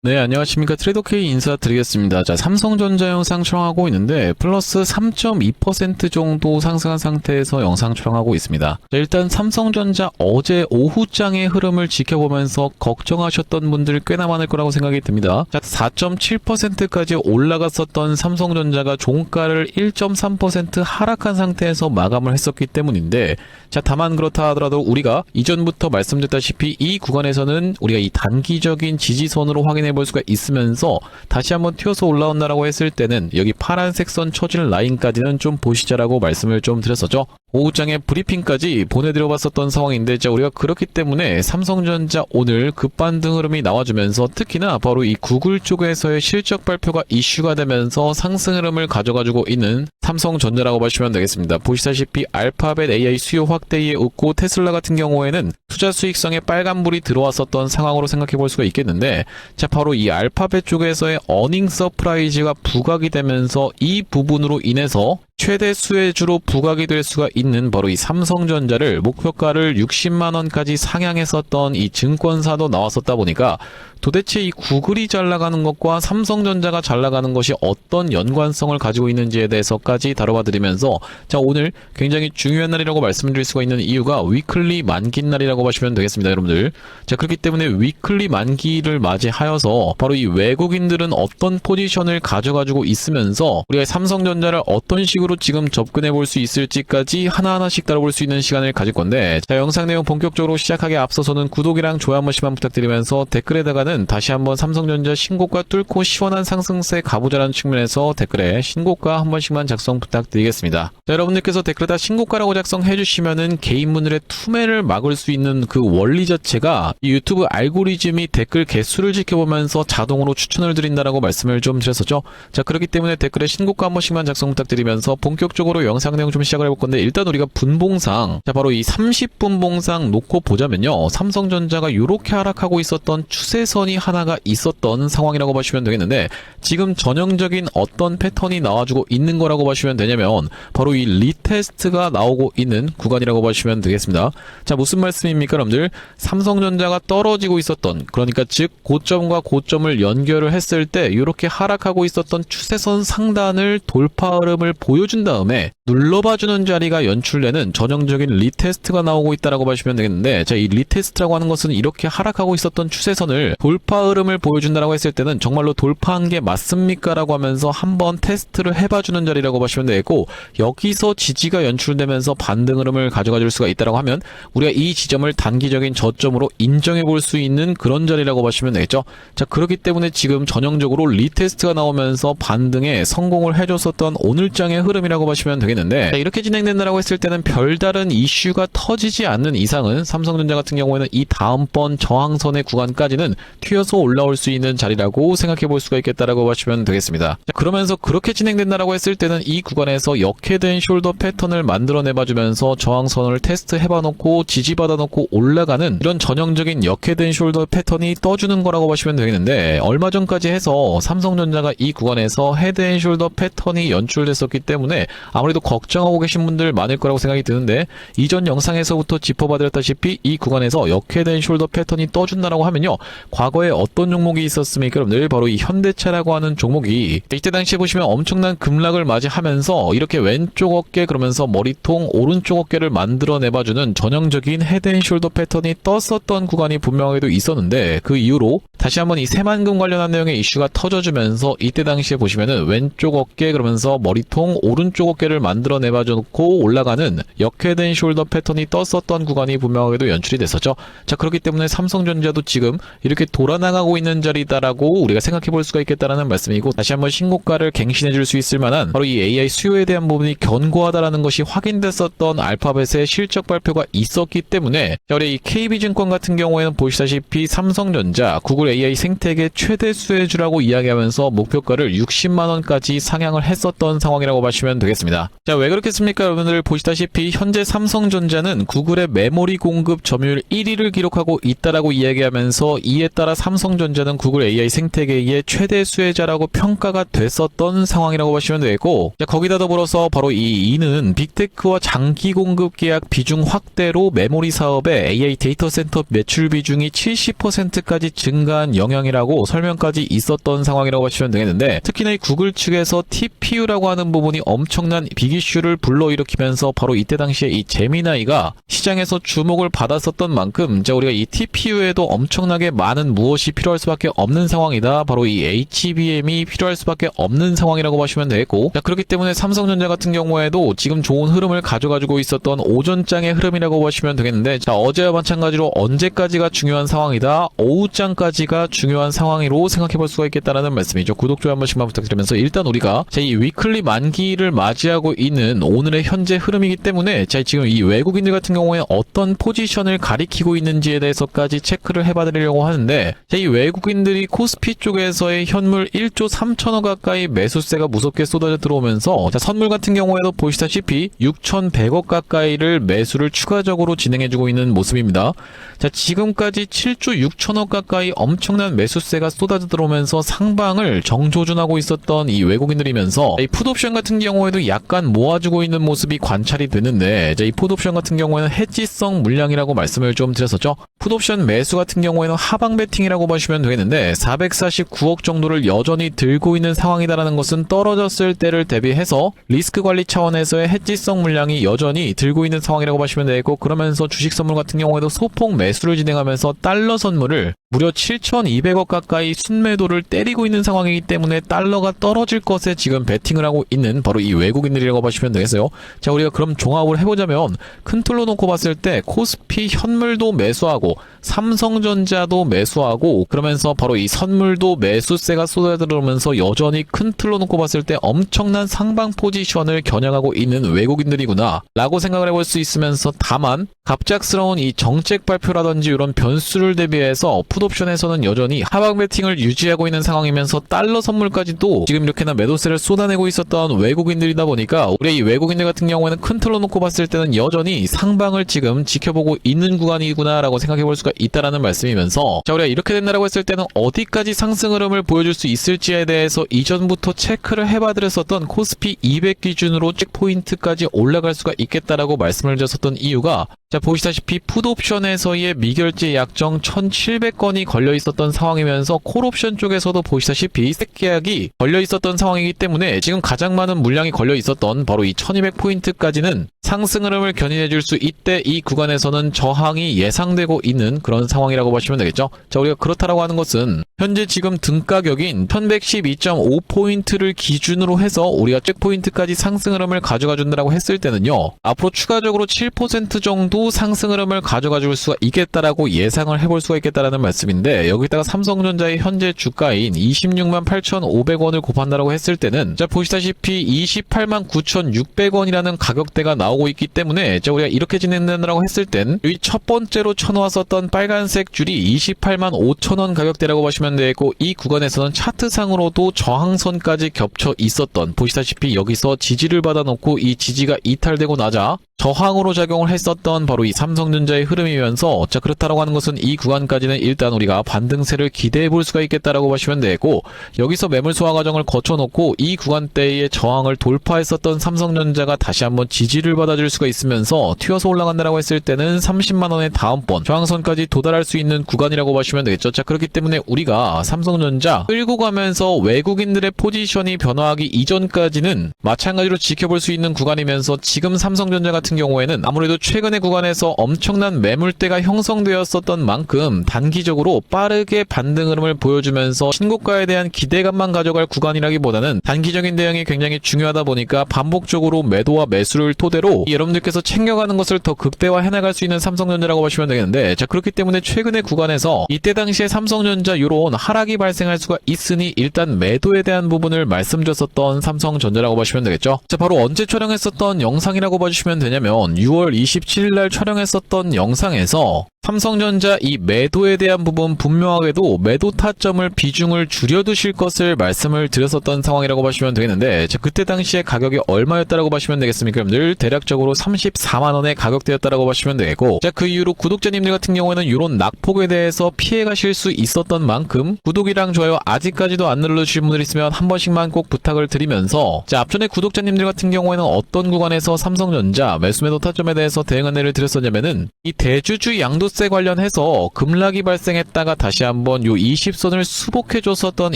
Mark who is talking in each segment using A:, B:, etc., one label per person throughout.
A: 네, 안녕하십니까. 트레이더K 인사드리겠습니다. 자, 삼성전자 영상 촬영하고 있는데 플러스 3.2% 정도 상승한 상태에서 영상 촬영하고 있습니다. 자, 일단 삼성전자 어제 오후장의 흐름을 지켜보면서 걱정하셨던 분들 꽤나 많을 거라고 생각이 듭니다. 자, 4.7%까지 올라갔었던 삼성전자가 종가를 1.3% 하락한 상태에서 마감을 했었기 때문인데, 자, 다만 그렇다 하더라도 우리가 이전부터 말씀드렸다시피 이 구간에서는 우리가 이 단기적인 지지선으로 확인해 볼 수가 있으면서 다시 한번 튀어서 올라온다라고 했을 때는 여기 파란색 선 쳐진 라인까지는 좀 보시자라고 말씀을 좀 드렸었죠. 오후장에 브리핑까지 보내드려 봤었던 상황인데, 자, 우리가 그렇기 때문에 삼성전자 오늘 급반등 흐름이 나와주면서 특히나 바로 이 구글 쪽에서의 실적 발표가 이슈가 되면서 상승 흐름을 가져가지고 있는 삼성전자라고 보시면 되겠습니다. 보시다시피 알파벳 AI 수요 확대에 웃고 테슬라 같은 경우에는 투자 수익성에 빨간불이 들어왔었던 상황으로 생각해 볼 수가 있겠는데, 자, 바로 이 알파벳 쪽에서의 어닝 서프라이즈가 부각이 되면서 이 부분으로 인해서 최대 수혜주로 부각이 될 수가 있는 바로 이 삼성전자를 목표가를 60만원까지 상향했었던 이 증권사도 나왔었다 보니까 도대체 이 구글이 잘 나가는 것과 삼성전자가 잘 나가는 것이 어떤 연관성을 가지고 있는지에 대해서까지 다뤄봐 드리면서, 자, 오늘 굉장히 중요한 날이라고 말씀드릴 수가 있는 이유가 위클리 만기 날이라고 보시면 되겠습니다, 여러분들. 자, 그렇기 때문에 위클리 만기를 맞이하여서 바로 이 외국인들은 어떤 포지션을 가져가지고 있으면서 우리가 삼성전자를 어떤 식으로 지금 접근해 볼 수 있을지까지 하나하나씩 다뤄볼 수 있는 시간을 가질 건데, 자, 영상 내용 본격적으로 시작하기 앞서서는 구독이랑 좋아요 한 번씩만 부탁드리면서 댓글에다가는 다시 한번 삼성전자 신고가 뚫고 시원한 상승세 가보자라는 측면에서 댓글에 신고가 한 번씩만 작성 부탁드리겠습니다. 자, 여러분들께서 댓글에다 신고가라고 작성해 주시면은 개인분들의 투매를 막을 수 있는 그 원리 자체가 이 유튜브 알고리즘이 댓글 개수를 지켜보면서 자동으로 추천을 드린다라고 말씀을 좀 드렸었죠. 자, 그렇기 때문에 댓글에 신고가 한 번씩만 작성 부탁드리면서 본격적으로 영상 내용 좀 시작을 해볼 건데, 일단 우리가 분봉상, 자, 바로 이 30분봉상 놓고 보자면요, 삼성전자가 이렇게 하락하고 있었던 추세선이 하나가 있었던 상황이라고 보시면 되겠는데, 지금 전형적인 어떤 패턴이 나와주고 있는 거라고 보시면 되냐면 바로 이 리테스트가 나오고 있는 구간이라고 보시면 되겠습니다. 자, 무슨 말씀입니까, 여러분들? 삼성전자가 떨어지고 있었던, 그러니까 즉 고점과 고점을 연결을 했을 때 이렇게 하락하고 있었던 추세선 상단을 돌파 흐름을 보여준 다음에 눌러봐주는 자리가 연출되는 전형적인 리테스트가 나오고 있다라고 보시면 되겠는데, 자, 이 리테스트라고 하는 것은 이렇게 하락하고 있었던 추세선을 돌파 흐름을 보여준다라고 했을 때는 정말로 돌파한 게 맞습니까? 라고 하면서 한번 테스트를 해봐주는 자리라고 보시면 되겠고, 여기서 지지가 연출되면서 반등 흐름을 가져가 줄 수가 있다라고 하면 우리가 이 지점을 단기적인 저점으로 인정해 볼 수 있는 그런 자리라고 보시면 되겠죠. 자, 그렇기 때문에 지금 전형적으로 리테스트가 나오면서 반등에 성공을 해줬었던 오늘장의 흐름이라고 보시면 되겠는데, 자, 이렇게 진행된다라고 했을 때는 별다른 이슈가 터지지 않는 이상은 삼성전자 같은 경우에는 이 다음번 저항선의 구간까지는 튀어서 올라올 수 있는 자리라고 생각해 볼 수가 있겠다라고 보시면 되겠습니다. 자, 그러면서 그렇게 진행된다라고 했을 때는 이 구간에서 역해된 숄더 패턴을 만들어내봐 주면서 저항선을 테스트해봐 놓고 지지받아 놓고 올라가는 이런 전형적인 역해된 숄더 패턴이 떠주는 거라고 보시면 되겠는데, 얼마 전까지 해서 삼성전자가 이 구간에서 헤드앤숄더 패턴이 연출됐었기 때문에 아무래도 걱정하고 계신 분들 많을 거라고 생각이 드는데, 이전 영상에서부터 짚어봐드렸다시피 이 구간에서 역해된 숄더 패턴이 떠준다라고 하면요, 과거에 어떤 종목이 있었습니까, 여러분들? 바로 이 현대차라고 하는 종목이 이때 당시에 보시면 엄청난 급락을 맞이하면서 이렇게 왼쪽 어깨, 그러면서 머리통, 오른쪽 어깨를 만들어내봐주는 전형적인 헤드앤숄더 패턴이 떴었던 구간이 분명하게도 있었는데, 그 이후로 다시 한번 이 새만금 관련한 내용의 이슈가 터져주면서 이때 당시에 보시면은 왼쪽 어깨, 그러면서 머리통, 오른쪽 어깨를 만들어내봐주고 올라가는 역해된 숄더 패턴이 떴었던 구간이 분명하게도 연출이 됐었죠. 자, 그렇기 때문에 삼성전자도 지금 이렇게 돌아나가고 있는 자리다라고 우리가 생각해 볼 수가 있겠다라는 말씀이고, 다시 한번 신고가를 갱신해 줄 수 있을 만한 바로 이 AI 수요에 대한 부분이 견고하다라는 것이 확인됐었던 알파벳의 실적 발표가 있었기 때문에, 우리 이 KB증권 같은 경우에는 보시다시피 삼성전자, 구글 AI 생태계 최대 수혜주라고 이야기하면서 목표가를 60만원까지 상향을 했었던 상황이라고 보시면 되겠습니다. 자, 왜 그렇겠습니까? 여러분들 보시다시피 현재 삼성전자는 구글의 메모리 공급 점유율 1위를 기록하고 있다라고 이야기하면서 이에 따라 삼성전자는 구글 AI 생태계의 최대 수혜자라고 평가가 됐었던 상황이라고 보시면 되겠고, 자, 거기다 더불어서 바로 이는 빅테크와 장기 공급 계약 비중 확대로 메모리 사업의 AI 데이터 센터 매출 비중이 70%까지 증가한 영향이라고 설명까지 있었던 상황이라고 보시면 되겠는데, 특히나 이 구글 측에서 TPU라고 하는 부분이 엄청난 빅 이슈를 불러일으키면서 바로 이때 당시에 이 제미나이가 시장에서 주목을 받았었던 만큼, 자, 우리가 이 TPU에도 엄청나게 많은 무엇이 필요할 수밖에 없는 상황이다. 바로 이 HBM이 필요할 수밖에 없는 상황이라고 보시면 되겠고, 자, 그렇기 때문에 삼성전자 같은 경우에도 지금 좋은 흐름을 가져가지고 있었던 오전장의 흐름이라고 보시면 되겠는데, 자, 어제와 마찬가지로 언제까지가 중요한 상황이다. 오후장까지가 중요한 상황으로 생각해 볼 수가 있겠다라는 말씀이죠. 구독, 좋아요 한 번씩만 부탁드리면서, 일단 우리가 자, 이 위클리 만기를 맞이하고 있는 오늘의 현재 흐름이기 때문에, 자, 지금 이 외국인들 같은 경우에 어떤 포지션을 가리키고 있는지에 대해서까지 체크를 해봐드리려고 하는데, 자, 이 외국인들이 코스피 쪽에서의 현물 1조 3천억 가까이 매수세가 무섭게 쏟아져 들어오면서, 자, 선물 같은 경우에도 보시다시피 6,100억 가까이를 매수를 추가적으로 진행해주고 있는 모습입니다. 자, 지금까지 7조 6천억 가까이 엄청난 매수세가 쏟아져 들어오면서 상방을 정조준하고 있었던 이 외국인들이면서, 이 풋옵션 같은 경우에도 약간 모아주고 있는 모습이 관찰이 되는데, 이 풋옵션 같은 경우에는 해지성 물량이라고 말씀을 좀 드렸었죠. 풋옵션 매수 같은 경우에는 하방 베팅이라고 보시면 되겠는데, 449억 정도를 여전히 들고 있는 상황이다라는 것은 떨어졌을 때를 대비해서 리스크 관리 차원에서의 해지성 물량이 여전히 들고 있는 상황이라고 보시면 되겠고, 그러면서 주식 선물 같은 경우에도 소폭 매수를 진행하면서 달러 선물을 무려 7,200억 가까이 순매도를 때리고 있는 상황이기 때문에 달러가 떨어질 것에 지금 베팅을 하고 있는 바로 이 외국인들이라고 보시면 되겠어요. 자, 우리가 그럼 종합을 해보자면, 큰 틀로 놓고 봤을 때 코스피 현물도 매수하고 삼성전자도 매수하고, 그러면서 바로 이 선물도 매수세가 쏟아들어오면서 여전히 큰 틀로 놓고 봤을 때 엄청난 상방 포지션을 겨냥하고 있는 외국인들이구나 라고 생각을 해볼 수 있으면서, 다만 갑작스러운 이 정책 발표라든지 이런 변수를 대비해서 풋옵션에서는 여전히 하방 베팅을 유지하고 있는 상황이면서 달러 선물까지도 지금 이렇게나 매도세를 쏟아내고 있었던 외국인들이다 보니까, 우리 이 외국인들 같은 경우에는 큰 틀로 놓고 봤을 때는 여전히 상방을 지금 지켜보고 있는 구간이구나 라고 생각해 볼 수가 있다라는 말씀이면서, 자, 우리가 이렇게 된다라고 했을 때는 어디까지 상승 흐름을 보여줄 수 있을지에 대해서 이전부터 체크를 해봐드렸었던 코스피 200 기준으로 체크포인트까지 올라갈 수가 있겠다라고 말씀을 드렸었던 이유가, 자, 보시다시피 풋옵션에서의 미결제 약정 1,700건이 걸려 있었던 상황이면서 콜옵션 쪽에서도 보시다시피 색계약이 걸려 있었던 상황이기 때문에 지금 가장 많은 물량이 걸려 있었던 바로 이 1200포인트까지는 상승 흐름을 견인해줄 수 있대 이 구간에서는 저항이 예상되고 있는 그런 상황이라고 보시면 되겠죠. 자, 우리가 그렇다라고 하는 것은 현재 지금 등가격인 1112.5포인트를 기준으로 해서 우리가 체크포인트까지 상승 흐름을 가져가 준다라고 했을 때는요, 앞으로 추가적으로 7% 정도 상승 흐름을 가져가 줄 수가 있겠다라고 예상을 해볼 수가 있겠다라는 말씀인데, 여기다가 삼성전자의 현재 주가인 26만 8,500원을 곱한다라고 했을 때는, 자, 보시다시피 28만 9,600원이라는 가격대가 나오고 있기 때문에, 자, 우리가 이렇게 진행된다라고 했을 땐 이 첫 번째로 쳐놓았었던 빨간색 줄이 28만 5천원 가격대라고 보시면 되겠고, 이 구간에서는 차트상으로도 저항선까지 겹쳐 있었던, 보시다시피 여기서 지지를 받아놓고 이 지지가 이탈되고 나자 저항으로 작용을 했었던 바로 이 삼성전자의 흐름이면서, 자, 그렇다라고 하는 것은 이 구간까지는 일단 우리가 반등세를 기대해 볼 수가 있겠다라고 보시면 되고, 여기서 매물 소화 과정을 거쳐놓고 이 구간대의 저항을 돌파했었던 삼성전자가 다시 한번 지지를 받아줄 수가 있으면서 튀어서 올라간다라고 했을 때는 30만원의 다음번 저항선까지 도달할 수 있는 구간이라고 보시면 되겠죠. 자, 그렇기 때문에 우리가 삼성전자 끌고 가면서 외국인들의 포지션이 변화하기 이전까지는 마찬가지로 지켜볼 수 있는 구간이면서, 지금 삼성전자 같은 경우에는 아무래도 최근의 구간에서 엄청난 매물대가 형성되었었던 만큼 단기적으로 빠르게 반등 흐름을 보여주면서 신고가에 대한 기대감만 가져갈 구간이라기보다는 단기적인 대응이 굉장히 중요하다 보니까 반복적으로 매도와 매수를 토대로 여러분들께서 챙겨가는 것을 더 극대화해 나갈 수 있는 삼성전자라고 보시면 되겠는데, 자, 그렇기 때문에 최근의 구간에서 이때 당시에 삼성전자 이런 하락이 발생할 수가 있으니 일단 매도에 대한 부분을 말씀드렸었던 삼성전자라고 보시면 되겠죠. 자, 바로 언제 촬영했었던 영상이라고 봐주시면 되냐면 6월 27일 날 촬영했었던 영상에서 삼성전자 이 매도에 대한 부분 분명하게도 매도 타점을 비중을 줄여두실 것을 말씀을 드렸었던 상황이라고 보시면 되겠는데, 그때 당시에 가격이 얼마였다라고 보시면 되겠습니까? 여러분들 대략적으로 34만원의 가격대였다라고 보시면 되겠고, 자, 그 이후로 구독자님들 같은 경우에는 이런 낙폭에 대해서 피해 가실 수 있었던 만큼 구독이랑 좋아요 아직까지도 안 눌러주신 분들 있으면 한 번씩만 꼭 부탁을 드리면서, 자, 앞전에 구독자님들 같은 경우에는 어떤 구간에서 삼성전자 매수 매도 타점에 대해서 대응 안내를 드렸었냐면은, 이 대주주 양도세 관련해서 급락이 발생했다가 다시 한번 요 20선을 수복해줬었던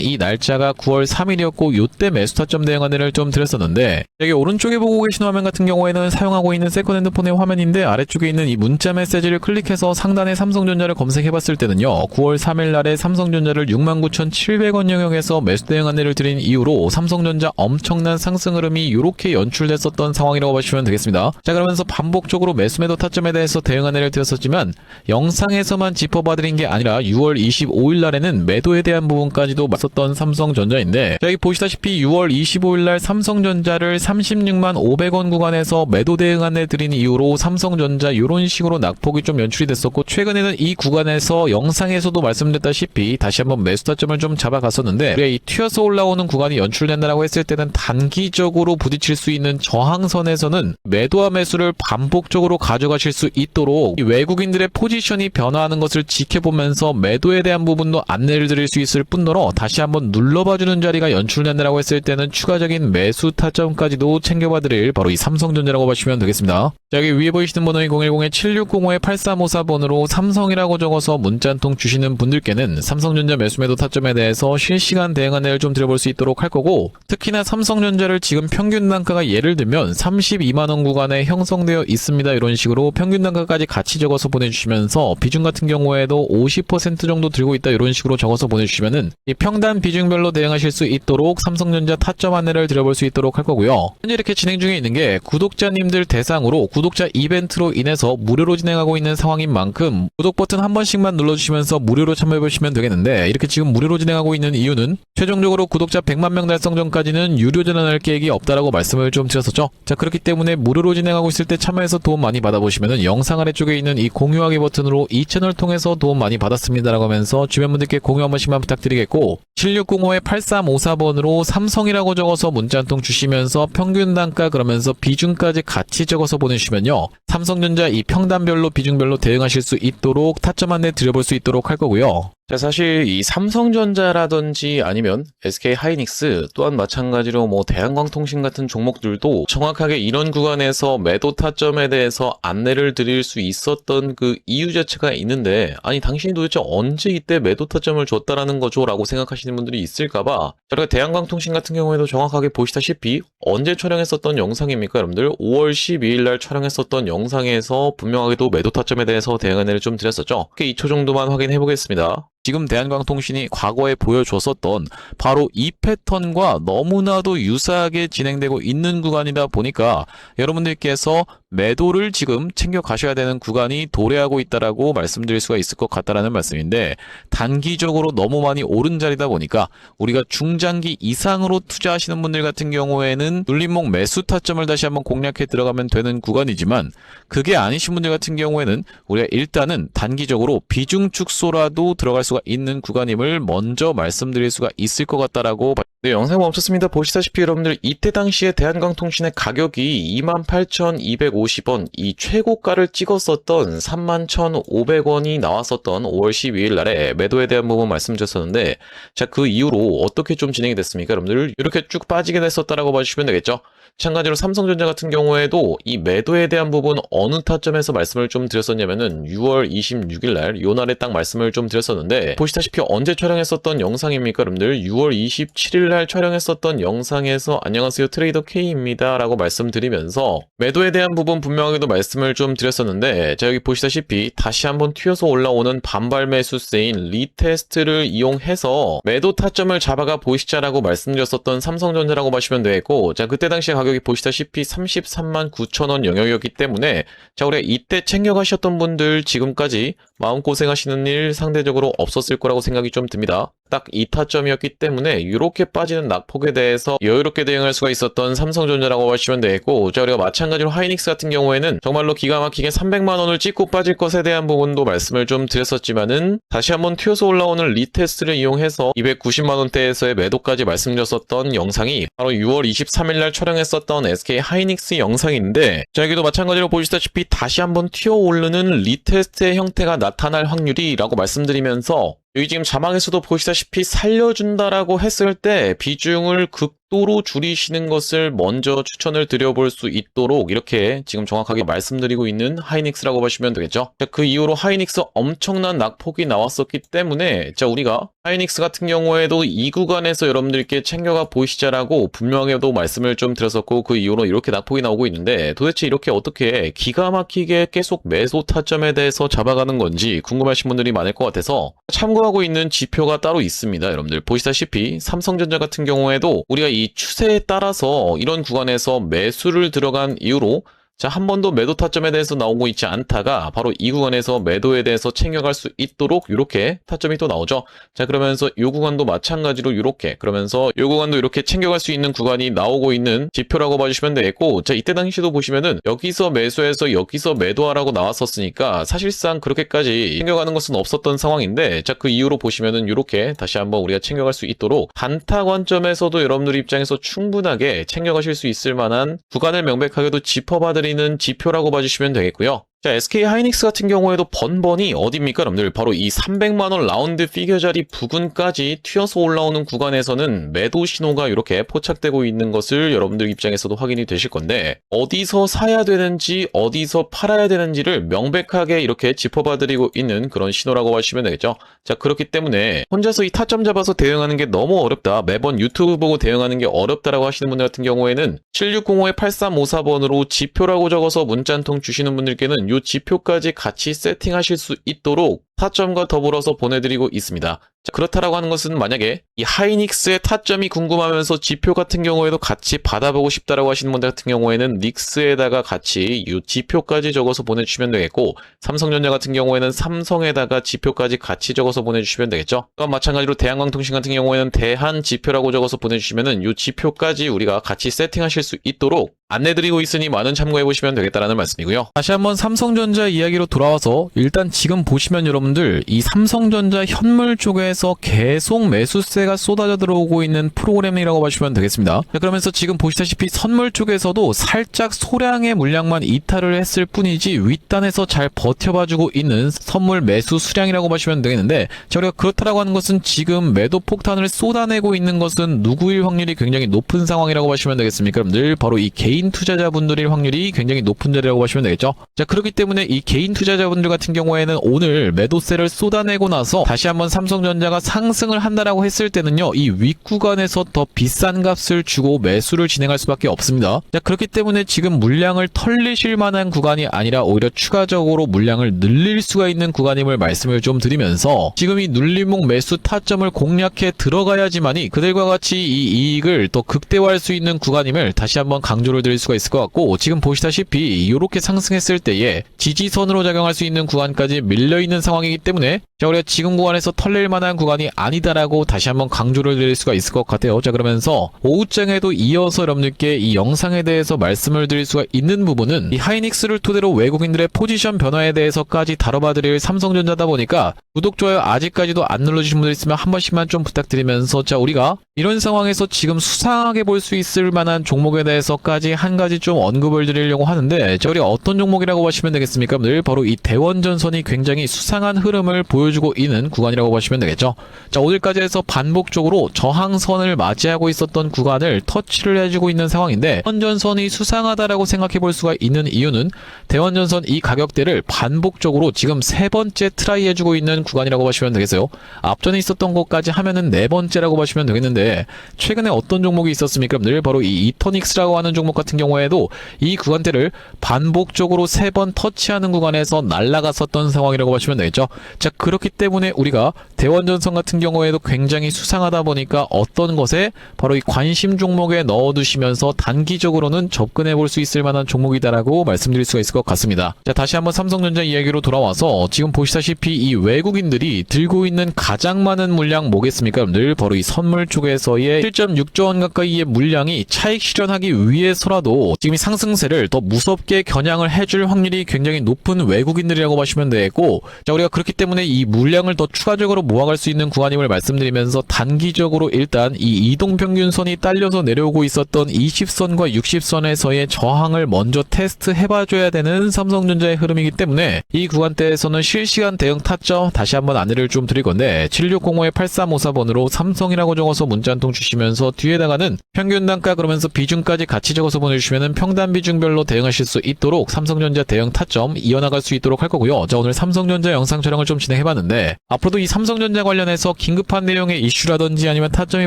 A: 이 날짜가 9월 3일이었고, 요때 매수 타점 대응 안내를 좀 드렸었는데, 여기 오른쪽에 보고 계신 화면 같은 경우에는 사용하고 있는 세컨핸드 폰의 화면인데, 아래쪽에 있는 이 문자 메시지를 클릭해서 상단에 삼성전자를 검색해봤을 때는요, 9월 3일 날에 삼성전자를 69,700원 영역에서 매수 대응 안내를 드린 이후로 삼성전자 엄청난 상승 흐름이 이렇게 연출됐었던 상황이라고 보시면 되겠습니다. 자, 그러면서 반복적으로 매수 매도 타점에 대해서 대응 안내를 드렸었지만, 영상에서만 짚어봐드린 게 아니라 6월 25일 날에는 매도에 대한 부분까지도 맞섰던 삼성전자인데, 여기 보시다시피 6월 25일 날 삼성전자를 36만 500원 구간에서 매도 대응 안내 드린 이후로 삼성전자 이런 식으로 낙폭이 좀 연출이 됐었고, 최근에는 이 구간에서 영상에서도 말씀드렸다시피 다시 한번 매수 타점을 좀 잡아갔었는데, 우리가 이 튀어서 올라오는 구간이 연출된다라고 했을 때는 단기적으로 부딪힐 수 있는 저항선에서는 매도와 매수를 반복적으로 가져가실 수 있도록 이 외국인들의 포지션이 변화하는 것을 지켜보면서 매도에 대한 부분도 안내를 드릴 수 있을 뿐더러, 다시 한번 눌러봐주는 자리가 연출된다라고 했을 때는 추가적인 매수 타점까지도 챙겨봐드릴 바로 이 삼성전자라고 보시면 되겠습니다. 자, 여기 위에 보이시는 번호인 010-7605-8354번으로 삼성이라고 적어서 문자 한 통 주시는 분들께는 삼성전자 매수 매도 타점에 대해서 실시간 대응 안내를 좀 드려볼 수 있도록 할 거고, 특히나 삼성전자를 지금 평균 단가가 예를 들면 32만원 구간에 형성되어 있습니다, 이런 식으로 평균 단가까지 같이 적어서 보내주시면서 비중 같은 경우에도 50% 정도 들고 있다, 이런 식으로 적어서 보내주시면은 이 평단 비중별로 대응하실 수 있도록 삼성전자 타점 안내를 드려볼 수 있도록 할 거고요. 현재 이렇게 진행 중에 있는 게 구독자님들 대상으로 구독자 이벤트로 인해서 무료로 진행하고 있는 상황인 만큼 구독 버튼 한 번씩만 눌러주시면서 무료로 참여해보시면 되겠는데, 이렇게 지금 무료로 진행하고 있는 이유는 최종적으로 구독자 100만 명 달성 전까지는 유료 전환할 계획이 없다라고 말씀을 좀 드렸었죠. 자, 그렇기 때문에 무료로 진행하고 있을 때 참여해서 도움 많이 받아보시면은 영상 아래쪽에 있는 이 공유하기 버튼으로 이 채널 통해서 도움 많이 받았습니다라고 하면서 주변 분들께 공유 한 번씩만 부탁드리겠고, 7605-8354번으로 삼성이라고 적어서 문자 한 통 주시면서 평균 단가 그러면서 비중까지 같이 적어서 보내주시면요, 삼성전자 이 평단별로 비중별로 대응하실 수 있도록 타점 안내 드려볼 수 있도록 할 거고요. 자, 사실 이 삼성전자라든지 아니면 SK하이닉스 또한 마찬가지로 뭐 대한광통신 같은 종목들도 정확하게 이런 구간에서 매도 타점에 대해서 안내를 드릴 수 있었던 그 이유 자체가 있는데, 아니 당신이 도대체 언제 이때 매도 타점을 줬다라는 거죠? 라고 생각하시는 분들이 있을까봐, 저희가 대한광통신 같은 경우에도 정확하게 보시다시피 언제 촬영했었던 영상입니까 여러분들? 5월 12일 날 촬영했었던 영상에서 분명하게도 매도 타점에 대해서 대응 안내를 좀 드렸었죠. 2초 정도만 확인해 보겠습니다. 지금 대한광통신이 과거에 보여줬었던 바로 이 패턴과 너무나도 유사하게 진행되고 있는 구간이다 보니까 여러분들께서 매도를 지금 챙겨 가셔야 되는 구간이 도래하고 있다라고 말씀드릴 수가 있을 것 같다라는 말씀인데, 단기적으로 너무 많이 오른 자리다 보니까 우리가 중장기 이상으로 투자하시는 분들 같은 경우에는 눌림목 매수 타점을 다시 한번 공략해 들어가면 되는 구간이지만, 그게 아니신 분들 같은 경우에는 우리가 일단은 단기적으로 비중 축소라도 들어갈 수가 있는 구간임을 먼저 말씀드릴 수가 있을 것 같다라고. 네, 영상 멈췄습니다. 보시다시피 여러분들 이때 당시에 대한광통신의 가격이 28,250원, 이 최고가를 찍었었던 31,500원이 나왔었던 5월 12일 날에 매도에 대한 부분 말씀드렸었는데, 자, 그 이후로 어떻게 좀 진행이 됐습니까 여러분들? 이렇게 쭉 빠지게 됐었다라고 봐주시면 되겠죠. 마찬가지로 삼성전자 같은 경우에도 이 매도에 대한 부분 어느 타점에서 말씀을 좀 드렸었냐면은 6월 26일 날, 요 날에 딱 말씀을 좀 드렸었는데, 보시다시피 언제 촬영했었던 영상입니까 여러분들? 6월 27일 날 촬영했었던 영상에서 안녕하세요 트레이더 K입니다 라고 말씀드리면서 매도에 대한 부분 분명하게도 말씀을 좀 드렸었는데, 자, 여기 보시다시피 다시 한번 튀어서 올라오는 반발 매수세인 리테스트를 이용해서 매도 타점을 잡아가 보시자라고 말씀드렸었던 삼성전자라고 보시면 되겠고, 자, 그때 당시 가격이 보시다시피 33만 9천원 영역이었기 때문에, 자, 우리 이때 챙겨가셨던 분들 지금까지 마음고생하시는 일 상대적으로 없었을 거라고 생각이 좀 듭니다. 딱 이 타점이었기 때문에 이렇게 빠지는 낙폭에 대해서 여유롭게 대응할 수가 있었던 삼성전자라고 보시면 되겠고, 자, 우리가 마찬가지로 하이닉스 같은 경우에는 정말로 기가 막히게 300만 원을 찍고 빠질 것에 대한 부분도 말씀을 좀 드렸었지만은 다시 한번 튀어서 올라오는 리테스트를 이용해서 290만 원대에서의 매도까지 말씀드렸었던 영상이 바로 6월 23일 날 촬영했었던 SK 하이닉스 영상인데, 자, 여기도 마찬가지로 보시다시피 다시 한번 튀어 오르는 리테스트의 형태가 나타날 확률이라고 말씀드리면서, 여기 지금 자막에서도 보시다시피 살려준다라고 했을 때 비중을 극도로 줄이시는 것을 먼저 추천을 드려볼 수 있도록 이렇게 지금 정확하게 말씀드리고 있는 하이닉스라고 보시면 되겠죠. 자, 그 이후로 하이닉스 엄청난 낙폭이 나왔었기 때문에, 자, 우리가 하이닉스 같은 경우에도 이 구간에서 여러분들께 챙겨가 보시자라고 분명하게도 말씀을 좀 드렸었고, 그 이후로 이렇게 낙폭이 나오고 있는데, 도대체 이렇게 어떻게 기가 막히게 계속 매수 타점에 대해서 잡아가는 건지 궁금하신 분들이 많을 것 같아서 참고하고 있는 지표가 따로 있습니다. 여러분들 보시다시피 삼성전자 같은 경우에도 우리가 이 추세에 따라서 이런 구간에서 매수를 들어간 이후로, 자, 한 번도 매도 타점에 대해서 나오고 있지 않다가 바로 이 구간에서 매도에 대해서 챙겨갈 수 있도록 이렇게 타점이 또 나오죠. 자, 그러면서 이 구간도 마찬가지로 이렇게, 그러면서 이 구간도 이렇게 챙겨갈 수 있는 구간이 나오고 있는 지표라고 봐주시면 되겠고, 자, 이때 당시도 보시면은 여기서 매수해서 여기서 매도하라고 나왔었으니까 사실상 그렇게까지 챙겨가는 것은 없었던 상황인데, 자, 그 이후로 보시면은 이렇게 다시 한번 우리가 챙겨갈 수 있도록 단타 관점에서도 여러분들 입장에서 충분하게 챙겨가실 수 있을 만한 구간을 명백하게도 짚어봐드리는 지표라고 봐주시면 되겠고요. 자, SK 하이닉스 같은 경우에도 번번이 어디입니까, 여러분들? 바로 이 300만원 라운드 피겨 자리 부근까지 튀어서 올라오는 구간에서는 매도 신호가 이렇게 포착되고 있는 것을 여러분들 입장에서도 확인이 되실 건데, 어디서 사야 되는지 어디서 팔아야 되는지를 명백하게 이렇게 짚어봐드리고 있는 그런 신호라고 하시면 되겠죠. 자, 그렇기 때문에 혼자서 이 타점 잡아서 대응하는 게 너무 어렵다, 매번 유튜브 보고 대응하는 게 어렵다라고 하시는 분들 같은 경우에는 7605-8354번으로 지표라고 적어서 문자 한 통 주시는 분들께는 이 지표까지 같이 세팅하실 수 있도록 타점과 더불어서 보내드리고 있습니다. 자, 그렇다라고 하는 것은 만약에 이 하이닉스의 타점이 궁금하면서 지표 같은 경우에도 같이 받아보고 싶다라고 하시는 분들 같은 경우에는 닉스에다가 같이 이 지표까지 적어서 보내주시면 되겠고, 삼성전자 같은 경우에는 삼성에다가 지표까지 같이 적어서 보내주시면 되겠죠. 그럼 마찬가지로 대한광통신 같은 경우에는 대한 지표라고 적어서 보내주시면은 이 지표까지 우리가 같이 세팅하실 수 있도록 안내드리고 있으니 많은 참고해보시면 되겠다라는 말씀이고요. 다시 한번 삼성전자 이야기로 돌아와서 일단 지금 보시면 여러분들 이 삼성전자 현물 쪽에서 계속 매수세가 쏟아져 들어오고 있는 프로그램이라고 보시면 되겠습니다. 자, 그러면서 지금 보시다시피 선물 쪽에서도 살짝 소량의 물량만 이탈을 했을 뿐이지 윗단에서 잘 버텨봐주고 있는 선물 매수 수량이라고 보시면 되겠는데, 자, 우리가 그렇다라고 하는 것은 지금 매도 폭탄을 쏟아내고 있는 것은 누구일 확률이 굉장히 높은 상황이라고 보시면 되겠습니까? 여러분들 바로 이 개인 투자자분들일 확률이 굉장히 높은 자리라고 보시면 되겠죠. 자, 그렇기 때문에 이 개인 투자자분들 같은 경우에는 오늘 매도세를 쏟아내고 나서 다시 한번 삼성전자가 상승을 한다라고 했을 때는요, 이 윗구간에서 더 비싼 값을 주고 매수를 진행할 수밖에 없습니다. 자, 그렇기 때문에 지금 물량을 털리실 만한 구간이 아니라 오히려 추가적으로 물량을 늘릴 수가 있는 구간임을 말씀을 좀 드리면서, 지금 이 눌림목 매수 타점을 공략해 들어가야지만이 그들과 같이 이 이익을 더 극대화할 수 있는 구간임을 다시 한번 강조를 드릴 수가 있을 것 같고, 지금 보시다시피 이렇게 상승했을 때에 지지선으로 작용할 수 있는 구간까지 밀려있는 상황이기 때문에, 자, 우리가 지금 구간에서 털릴 만한 구간이 아니다라고 다시 한번 강조를 드릴 수가 있을 것 같아요. 자, 그러면서 오후장에도 이어서 여러분들께 이 영상에 대해서 말씀을 드릴 수가 있는 부분은 이 하이닉스를 토대로 외국인들의 포지션 변화에 대해서까지 다뤄봐 드릴 삼성전자다 보니까 구독, 좋아요 아직까지도 안 눌러주신 분들 있으면 한 번씩만 좀 부탁드리면서, 자, 우리가 이런 상황에서 지금 수상하게 볼 수 있을 만한 종목에 대해서까지 한 가지 좀 언급을 드리려고 하는데, 자, 우리가 어떤 종목이라고 보시면 되겠습니까? 늘 바로 이 대원전선이 굉장히 수상한 흐름을 보여주고 있는 구간이라고 보시면 되겠죠. 자, 오늘까지 해서 반복적으로 저항선을 맞이하고 있었던 구간을 터치를 해주고 있는 상황인데, 대원전선이 수상하다라고 생각해 볼 수가 있는 이유는 대원전선 이 가격대를 반복적으로 지금 세 번째 트라이 해주고 있는 구간이라고 보시면 되겠어요. 앞전에 있었던 것까지 하면은 네 번째라고 보시면 되겠는데, 최근에 어떤 종목이 있었습니까? 늘 바로 이 이터닉스라고 하는 종목 같은 경우에도 이 구간대를 반복적으로 세 번 터치하는 구간에서 날아갔었던 상황이라고 보시면 되겠죠. 자, 그렇기 때문에 우리가 대원전선 같은 경우에도 굉장히 수상하다 보니까 어떤 것에 바로 이 관심 종목에 넣어두시면서 단기적으로는 접근해 볼 수 있을 만한 종목이다라고 말씀드릴 수가 있을 것 같습니다. 자, 다시 한번 삼성전자 이야기로 돌아와서 지금 보시다시피 이 외국 외국인들이 들고 있는 가장 많은 물량 뭐겠습니까? 여러분들 바로 이 선물 쪽에서의 7.6조 원 가까이의 물량이 차익 실현하기 위해서라도 지금 이 상승세를 더 무섭게 겨냥을 해줄 확률이 굉장히 높은 외국인들이라고 보시면 되고, 자, 우리가 그렇기 때문에 이 물량을 더 추가적으로 모아갈 수 있는 구간임을 말씀드리면서 단기적으로 일단 이 이동평균선이 딸려서 내려오고 있었던 20선과 60선에서의 저항을 먼저 테스트 해봐줘야 되는 삼성전자의 흐름이기 때문에 이 구간대에서는 실시간 대응 타점 다시 한번 안내를 좀 드릴 건데, 7605-8354번으로 삼성이라고 적어서 문자 한 통 주시면서 뒤에다가는 평균 단가 그러면서 비중까지 같이 적어서 보내주시면 평단 비중별로 대응하실 수 있도록 삼성전자 대응 타점 이어나갈 수 있도록 할 거고요. 자, 오늘 삼성전자 영상 촬영을 좀 진행해봤는데, 앞으로도 이 삼성전자 관련해서 긴급한 내용의 이슈라든지 아니면 타점이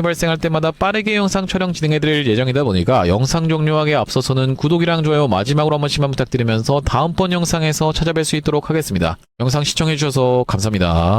A: 발생할 때마다 빠르게 영상 촬영 진행해드릴 예정이다 보니까 영상 종료하기에 앞서서는 구독이랑 좋아요 마지막으로 한 번씩만 부탁드리면서 다음번 영상에서 찾아뵐 수 있도록 하겠습니다. 영상 시청해주셔서 감사합니다.